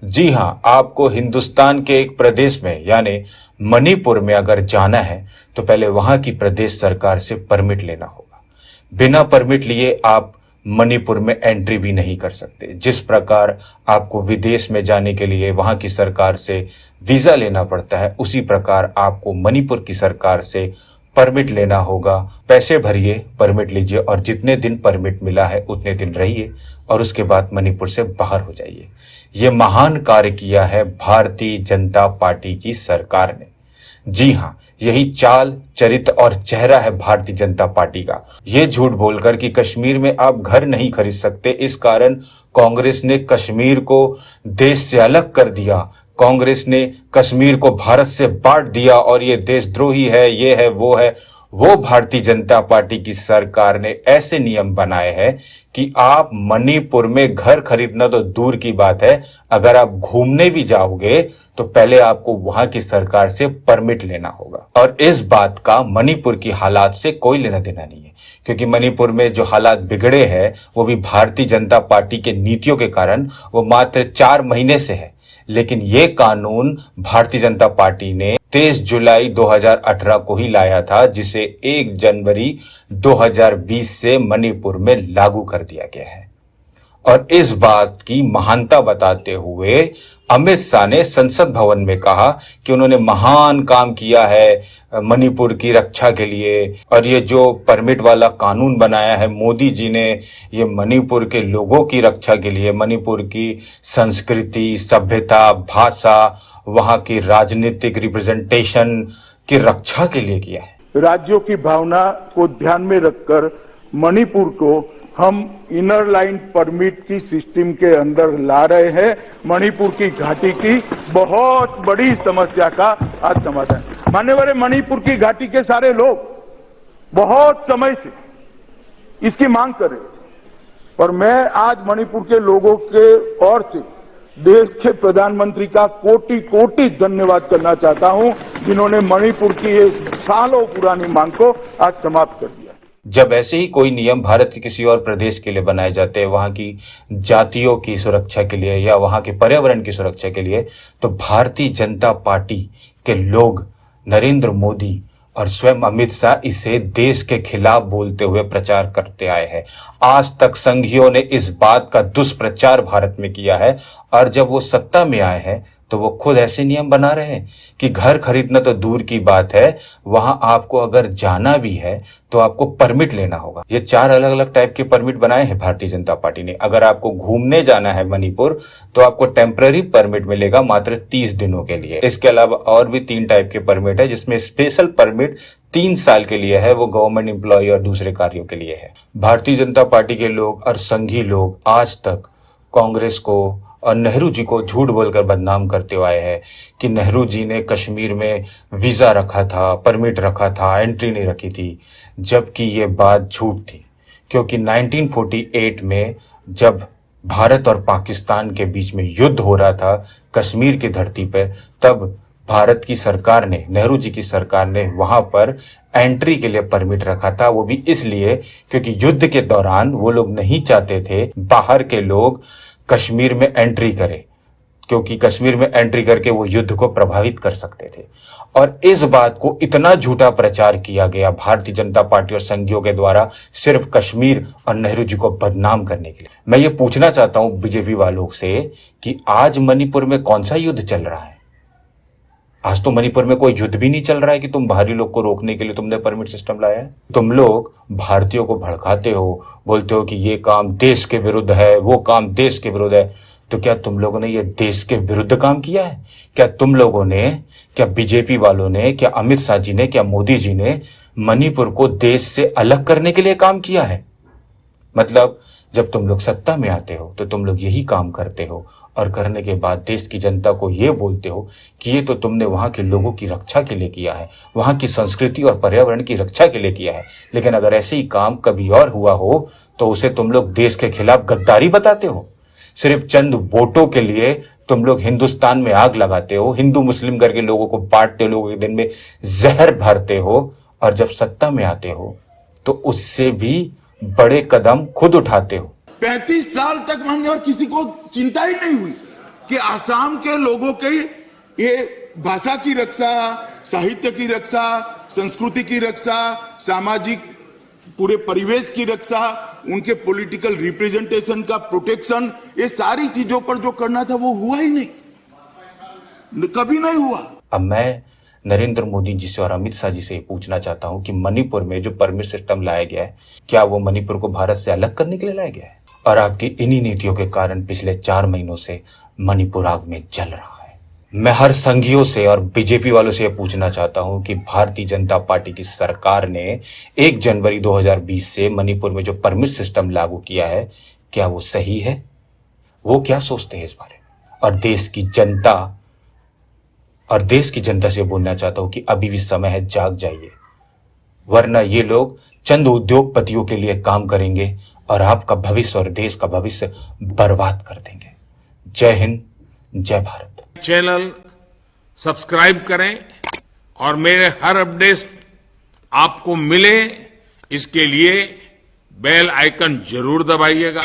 जी हाँ, आपको हिंदुस्तान के एक प्रदेश में यानी मणिपुर में अगर जाना है तो पहले वहां की प्रदेश सरकार से परमिट लेना होगा। बिना परमिट लिए आप मणिपुर में एंट्री भी नहीं कर सकते। जिस प्रकार आपको विदेश में जाने के लिए वहां की सरकार से वीजा लेना पड़ता है, उसी प्रकार आपको मणिपुर की सरकार से परमिट लेना होगा। पैसे भरिए, परमिट लीजिए और जितने दिन परमिट मिला है उतने दिन रहिए और उसके बाद मणिपुर से बाहर हो जाइए। ये महान कार्य किया है भारतीय जनता पार्टी की सरकार ने। जी हाँ, यही चाल, चरित्र और चेहरा है भारतीय जनता पार्टी का। ये झूठ बोलकर कि कश्मीर में आप घर नहीं खरीद सकते, इस कारण कांग्रेस ने कश्मीर को देश से अलग कर दिया। कांग्रेस ने कश्मीर को भारत से बांट दिया और ये देशद्रोही है, ये है, वो है। वो भारतीय जनता पार्टी की सरकार ने ऐसे नियम बनाए हैं कि आप मणिपुर में घर खरीदना तो दूर की बात है, अगर आप घूमने भी जाओगे तो पहले आपको वहां की सरकार से परमिट लेना होगा। और इस बात का मणिपुर की हालात से कोई लेना देना नहीं है, क्योंकि मणिपुर में जो हालात बिगड़े हैं वो भी भारतीय जनता पार्टी के नीतियों के कारण वो मात्र 4 महीने से है। लेकिन ये कानून भारतीय जनता पार्टी ने 23 जुलाई 2018 को ही लाया था, जिसे 1 जनवरी 2020 से मणिपुर में लागू कर दिया गया है। और इस बात की महानता बताते हुए अमित शाह ने संसद भवन में कहा कि उन्होंने महान काम किया है मणिपुर की रक्षा के लिए। और ये जो परमिट वाला कानून बनाया है मोदी जी ने, ये मणिपुर के लोगों की रक्षा के लिए, मणिपुर की संस्कृति, सभ्यता, भाषा, वहां की राजनीतिक रिप्रेजेंटेशन की रक्षा के लिए किया है। राज्यों की भावना को ध्यान में रखकर मणिपुर को हम इनर लाइन परमिट की सिस्टम के अंदर ला रहे हैं। मणिपुर की घाटी की बहुत बड़ी समस्या का आज समाधान। मान्यवर, मणिपुर की घाटी के सारे लोग बहुत समय से इसकी मांग कर रहे थे और मैं आज मणिपुर के लोगों के ओर से देश के प्रधानमंत्री का कोटि कोटि धन्यवाद करना चाहता हूं, जिन्होंने मणिपुर की ये सालों पुरानी मांग को आज समाप्त कर दिया। जब ऐसे ही कोई नियम भारत के किसी और प्रदेश के लिए बनाए जाते हैं, वहां की जातियों की सुरक्षा के लिए या वहां के पर्यावरण की सुरक्षा के लिए, तो भारतीय जनता पार्टी के लोग, नरेंद्र मोदी और स्वयं अमित शाह इसे देश के खिलाफ बोलते हुए प्रचार करते आए हैं। आज तक संघियों ने इस बात का दुष्प्रचार भारत में किया है और जब वो सत्ता में आए हैं तो वो खुद ऐसे नियम बना रहे हैं कि घर खरीदना तो दूर की बात है, वहां आपको अगर जाना भी है तो आपको परमिट लेना होगा। ये 4 अलग अलग टाइप के परमिट बनाए हैं भारतीय जनता पार्टी ने। अगर आपको घूमने जाना है मणिपुर तो आपको टेम्पररी परमिट मिलेगा मात्र 30 दिनों के लिए। इसके अलावा और भी 3 टाइप के परमिट है, जिसमें स्पेशल परमिट 3 साल के लिए है, वो गवर्नमेंट एम्प्लॉय और दूसरे कार्यों के लिए है। भारतीय जनता पार्टी के लोग और संघी लोग आज तक कांग्रेस को और नेहरू जी को झूठ बोलकर बदनाम करते हुए आए हैं कि नेहरू जी ने कश्मीर में वीज़ा रखा था, परमिट रखा था, एंट्री नहीं रखी थी, जबकि ये बात झूठ थी। क्योंकि 1948 में जब भारत और पाकिस्तान के बीच में युद्ध हो रहा था कश्मीर की धरती पर, तब भारत की सरकार ने, नेहरू जी की सरकार ने वहां पर एंट्री के लिए परमिट रखा था। वो भी इसलिए क्योंकि युद्ध के दौरान वो लोग नहीं चाहते थे बाहर के लोग कश्मीर में एंट्री करें, क्योंकि कश्मीर में एंट्री करके वो युद्ध को प्रभावित कर सकते थे। और इस बात को इतना झूठा प्रचार किया गया भारतीय जनता पार्टी और संघियों के द्वारा सिर्फ कश्मीर और नेहरू जी को बदनाम करने के लिए। मैं ये पूछना चाहता हूं बीजेपी वालों से कि आज मणिपुर में कौन सा युद्ध चल रहा है? आज तो मणिपुर में कोई युद्ध भी नहीं चल रहा है कि तुम बाहरी लोग को रोकने के लिए तुमने परमिट सिस्टम लाया है। तुम लोग भारतीयों को भड़काते हो, बोलते हो कि ये काम देश के विरुद्ध है, वो काम देश के विरुद्ध है। तो क्या तुम लोगों ने ये देश के विरुद्ध काम किया है? क्या तुम लोगों ने, क्या बीजेपी वालों ने, क्या अमित शाह जी ने, क्या मोदी जी ने मणिपुर को देश से अलग करने के लिए काम किया है? मतलब जब तुम लोग सत्ता में आते हो तो तुम लोग यही काम करते हो और करने के बाद देश की जनता को ये बोलते हो कि ये तो तुमने वहां के लोगों की रक्षा के लिए किया है, वहां की संस्कृति और पर्यावरण की रक्षा के लिए किया है। लेकिन अगर ऐसे ही काम कभी और हुआ हो तो उसे तुम लोग देश के खिलाफ गद्दारी बताते हो। सिर्फ चंद वोटों के लिए तुम लोग हिंदुस्तान में आग लगाते हो, हिंदू मुस्लिम करके लोगों को बांटते हो, लोगों के दिन में जहर भरते हो, और जब सत्ता में आते हो तो उससे भी बड़े कदम खुद उठाते हो। 35 साल तक मान्यवर किसी को चिंता ही नहीं हुई। कि आसाम के लोगों के ये भाषा की रक्षा, साहित्य की रक्षा, संस्कृति की रक्षा, सामाजिक पूरे परिवेश की रक्षा, उनके पॉलिटिकल रिप्रेजेंटेशन का प्रोटेक्शन, ये सारी चीजों पर जो करना था वो हुआ ही नहीं, कभी नहीं हुआ। अब मैं नरेंद्र मोदी जी से और अमित शाह जी से ये पूछना चाहता हूं कि मणिपुर में जो परमिट सिस्टम लाया गया है, क्या वो मणिपुर को भारत से अलग करने के लिए लाया गया है? और आपकी इन्हीं नीतियों के कारण पिछले 4 महीनों से मणिपुर आग में जल रहा है। मैं हर संघियों से और बीजेपी वालों से यह पूछना चाहता हूं कि भारतीय जनता पार्टी की सरकार ने 1 जनवरी 2020 से मणिपुर में जो परमिट सिस्टम लागू किया है, क्या वो सही है? वो क्या सोचते हैं इस बारे में? और देश की जनता से बोलना चाहता हूं कि अभी भी समय है, जाग जाइए, वरना ये लोग चंद उद्योगपतियों के लिए काम करेंगे और आपका भविष्य और देश का भविष्य बर्बाद कर देंगे। जय हिंद, जय भारत। चैनल सब्सक्राइब करें और मेरे हर अपडेट आपको मिले, इसके लिए बेल आइकन जरूर दबाइएगा।